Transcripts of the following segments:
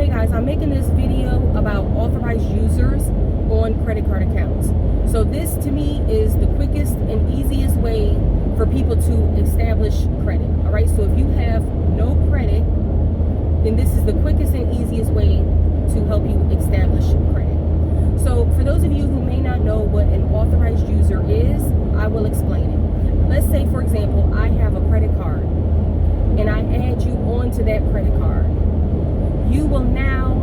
Hey guys, I'm making this video about authorized users on credit card accounts. So this to me is the quickest and easiest way for people to establish credit. All right, so if you have no credit, then this is the quickest and easiest way to help you establish credit. So for those of you who may not know what an authorized user is, I will explain it. Let's say, for example, I have a credit card and I add you onto that credit card. You will now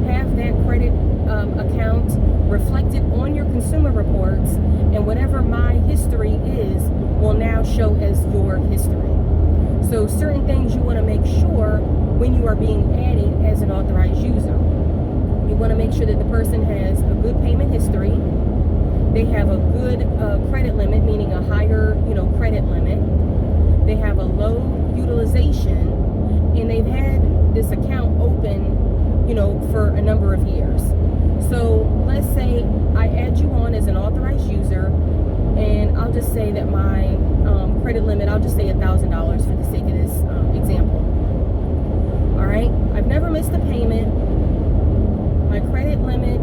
have that credit account reflected on your consumer reports, and whatever my history is will now show as your history. So certain things you want to make sure when you are being added as an authorized user. You want to make sure that the person has a good payment history, they have a good credit limit, meaning a higher credit limit, they have a low utilization, and they've had this account open for a number of years. So let's say I add you on as an authorized user, and I'll just say that my credit limit, I'll just say $1,000 for the sake of this example. All right, I've never missed a payment. My credit limit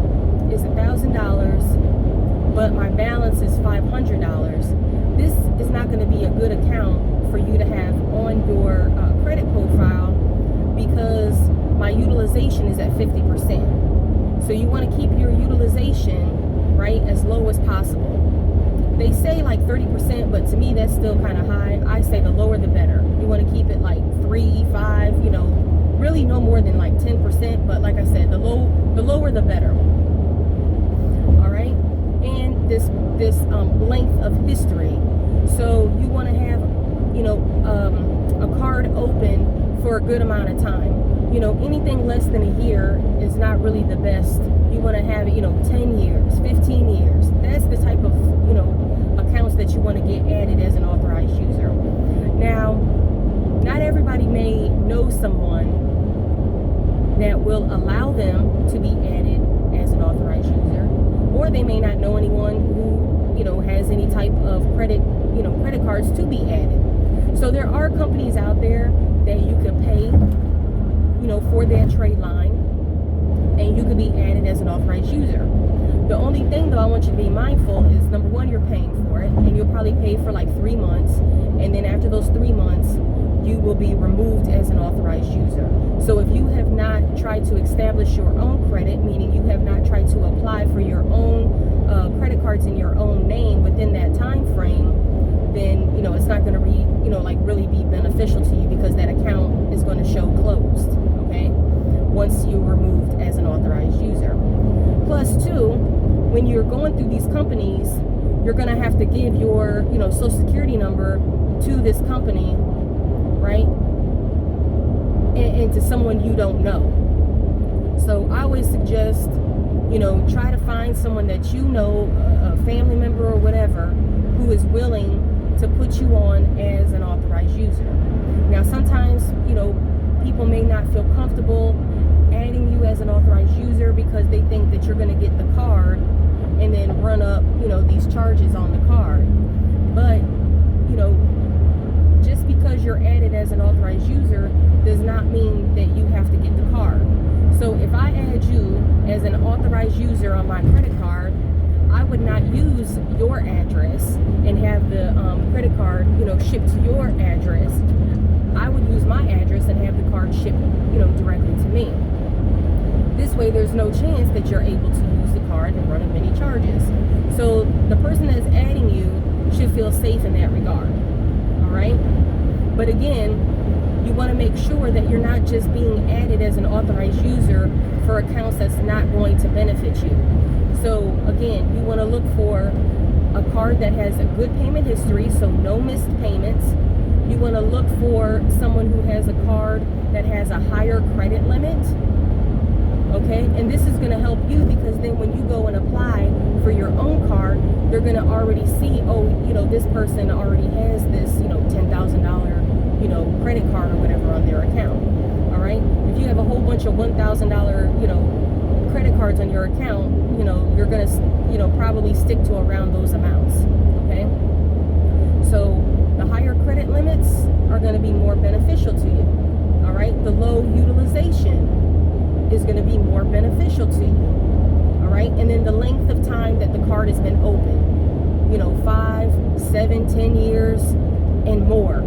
is $1,000, but my balance is $500. This is not going to be a good account for you to have on your credit profile, because my utilization is at 50%. So you want to keep your utilization, right, as low as possible. They say like 30%, but to me that's still kind of high. I say the lower the better. You want to keep it like 3, 5, really no more than like 10%. But like I said, the lower the better. All right, and this length of history. So you want to have a card open for a good amount of time. Anything less than a year is not really the best. You want to have it 10 years, 15 years. That's the type of accounts that you want to get added as an authorized user. Now, not everybody may know someone that will allow them to be added as an authorized user, or they may not know anyone who has any type of credit cards to be added. So there are companies out there that you could pay for that trade line, and you could be added as an authorized user. The only thing though I want you to be mindful is, number one, you're paying for it, and you'll probably pay for like 3 months, and then after those 3 months you will be removed as an authorized user. So if you have not tried to establish your own credit, meaning you have not tried to apply for your own credit cards in your own name within that time frame, then it's not going to really be beneficial to you, because that account is going to show closed, okay, once you're removed as an authorized user. Plus two, when you're going through these companies, you're going to have to give your social security number to this company, right, and to someone you don't know. So I always suggest try to find someone that a family member or whatever, who is willing to put you on as an authorized user. Now sometimes people may not feel comfortable adding you as an authorized user because they think that you're going to get the card and then run up these charges on the card. But just because you're added as an authorized user does not mean that you have to get the card. So if I add you as an authorized user on my credit card, I would not use your address and have the credit card shipped to your address. I would use my address and have the card shipped directly to me. This way there's no chance that you're able to use the card and run up any charges. So the person that's adding you should feel safe in that regard. All right, but again, you want to make sure that you're not just being added as an authorized user for accounts that's not going to benefit you. So again, you want to look for a card that has a good payment history, so no missed payments. You want to look for someone who has a card that has a higher credit limit. Okay, and this is going to help you, because then when you go and apply for your own card, they're going to already see, this person already has this $10,000 credit card or whatever on their account. All right, if you have a whole bunch of $1,000 credit cards on your account, you're going to probably stick to around those amounts. Okay, so the higher credit limits are going to be more beneficial to you. All right, the low utilization is going more beneficial to you. All right. And then the length of time that the card has been open, 5, 7, 10 years and more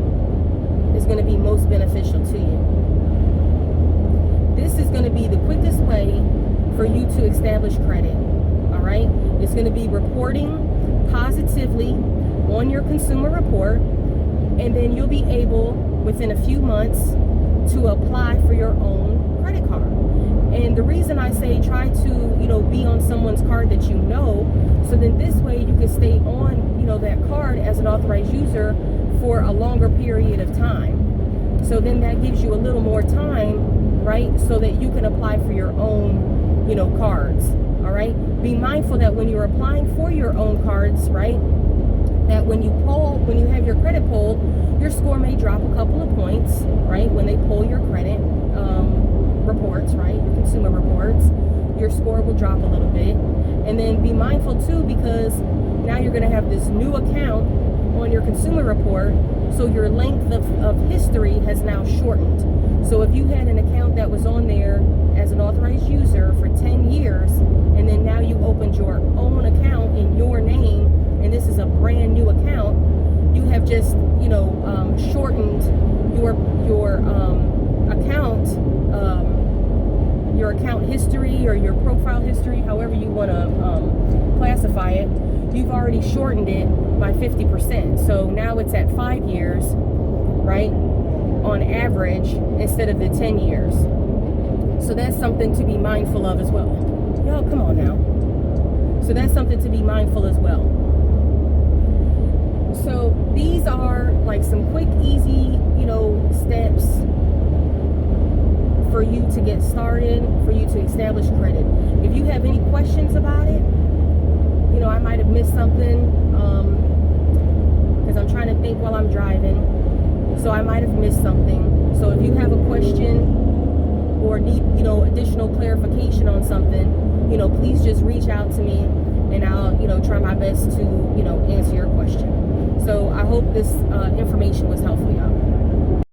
is going to be most beneficial to you. This is going to be the quickest way for you to establish credit. All right. It's going to be reporting positively on your consumer report, and then you'll be able within a few months to apply for your own credit card. And the reason I say try to be on someone's card that so then this way you can stay on that card as an authorized user for a longer period of time. So then that gives you a little more time, right, so that you can apply for your own cards. All right, be mindful that when you're applying for your own cards, right, that when you have your credit pulled, your score may drop a couple of points, right? When they pull your credit reports, right, your consumer reports, your score will drop a little bit. And then be mindful too, because now you're going to have this new account on your consumer report, so your length of history has now shortened. So if you had an account that was on there as an authorized user for 10 years, and then now you opened your own account in your name, and this is a brand new account, you have just shortened your account history or your profile history, however you want to classify it. You've already shortened it by 50%. So now it's at 5 years, right, on average, instead of the 10 years. So that's something to be mindful of as well. Y'all, come on now. So that's something to be mindful as well. So these are like some quick, easy, steps for you to get started, for you to establish credit. If you have any questions about it, I might have missed something, because I'm trying to think while I'm driving. So I might have missed something. So if you have a question or need, additional clarification on something, please just reach out to me, and I'll, try my best to, answer your question. So I hope this information was helpful, y'all.